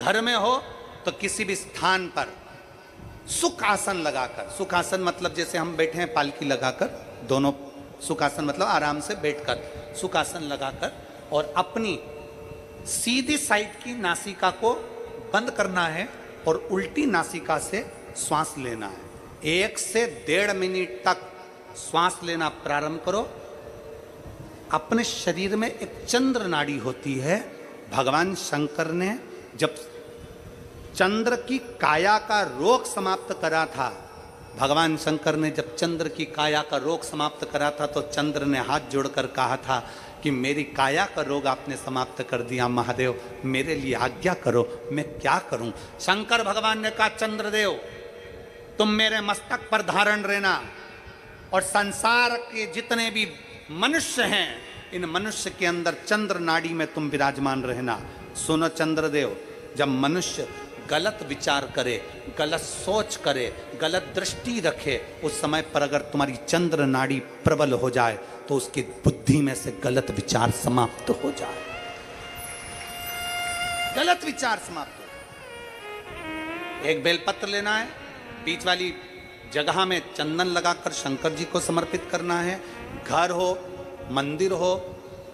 घर में हो तो किसी भी स्थान पर सुख आसन लगाकर, सुख आसन मतलब जैसे हम बैठे हैं पालकी लगाकर, दोनों सुख आसन मतलब आराम से बैठकर सुख आसन लगाकर, और अपनी सीधी साइड की नासिका को बंद करना है और उल्टी नासिका से श्वास लेना है। 1 से 1.5 मिनट तक श्वास लेना प्रारंभ करो। अपने शरीर में एक चंद्र नाड़ी होती है। भगवान शंकर ने जब चंद्र की काया का रोग समाप्त करा था, भगवान शंकर ने जब चंद्र की काया का रोग समाप्त करा था, तो चंद्र ने हाथ जोड़कर कहा था कि मेरी काया का रोग आपने समाप्त कर दिया महादेव, मेरे लिए आज्ञा करो, मैं क्या करूं। शंकर भगवान ने कहा, चंद्रदेव तुम मेरे मस्तक पर धारण रहना, और संसार के जितने भी मनुष्य हैं, इन मनुष्य के अंदर चंद्र नाड़ी में तुम विराजमान रहना। सुनो चंद्रदेव, जब मनुष्य गलत विचार करे, गलत सोच करे, गलत दृष्टि रखे, उस समय पर अगर तुम्हारी चंद्र नाड़ी प्रबल हो जाए तो उसकी बुद्धि में से गलत विचार समाप्त हो जाए, गलत विचार समाप्त हो। एक बेलपत्र लेना है, बीच वाली जगह में चंदन लगाकर शंकर जी को समर्पित करना है। घर हो, मंदिर हो,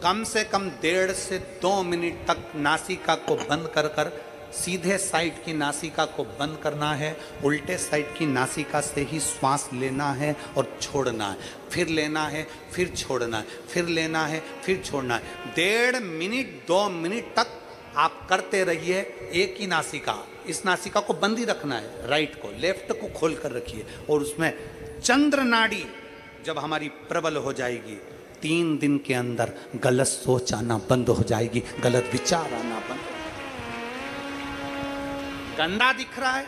कम से कम 1.5 से 2 मिनट तक नासिका को बंद कर कर सीधे साइड की नासिका को बंद करना है, उल्टे साइड की नासिका से ही श्वास लेना है और छोड़ना है, फिर लेना है, फिर छोड़ना है, फिर लेना है, फिर छोड़ना है। 1.5 मिनट 2 मिनट तक आप करते रहिए। एक ही नासिका, इस नासिका को बंद ही रखना है, राइट को, लेफ्ट को खोल कर रखिए, और उसमें चंद्र नाड़ी जब हमारी प्रबल हो जाएगी, 3 दिन के अंदर गलत सोच आना बंद हो जाएगी, गलत विचार आना बंद। गंदा दिख रहा है,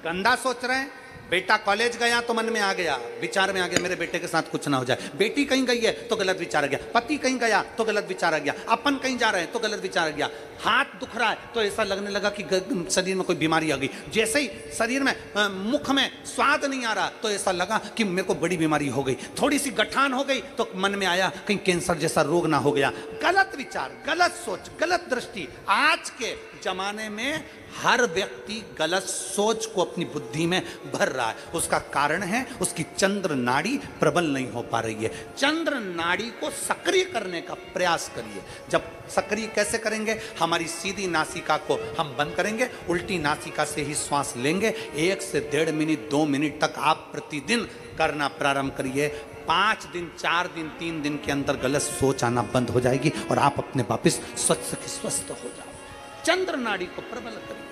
गंदा सोच रहे हैं, बेटा कॉलेज गया तो मन में आ गया, विचार में आ गया मेरे बेटे के साथ कुछ ना हो जाए, बेटी कहीं गई है तो गलत विचार आ गया, पति कहीं गया तो गलत विचार आ गया, अपन कहीं जा रहे हैं तो गलत विचार आ गया, हाथ दुख रहा है तो ऐसा लगने लगा कि शरीर में कोई बीमारी आ गई, जैसे ही शरीर में मुख में स्वाद नहीं आ रहा तो ऐसा लगा कि मेरे को बड़ी बीमारी हो गई, थोड़ी सी गठान हो गई तो मन में आया कहीं कैंसर जैसा रोग ना हो गया। गलत विचार, गलत सोच, गलत दृष्टि। आज के जमाने में हर व्यक्ति गलत सोच को अपनी बुद्धि में भर रहा है। उसका कारण है उसकी चंद्र नाड़ी प्रबल नहीं हो पा रही है। चंद्र नाड़ी को सक्रिय करने का प्रयास करिए। जब सक्रिय कैसे करेंगे? हमारी सीधी नासिका को हम बंद करेंगे, उल्टी नासिका से ही श्वास लेंगे। 1 से 1.5 मिनट 2 मिनट तक आप प्रतिदिन करना प्रारंभ करिए। 5 दिन 4 दिन 3 दिन के अंदर गलत सोच आना बंद हो जाएगी और आप अपने वापस स्वस्थ हो जाओ। चंद्र नाड़ी को प्रबल करिए।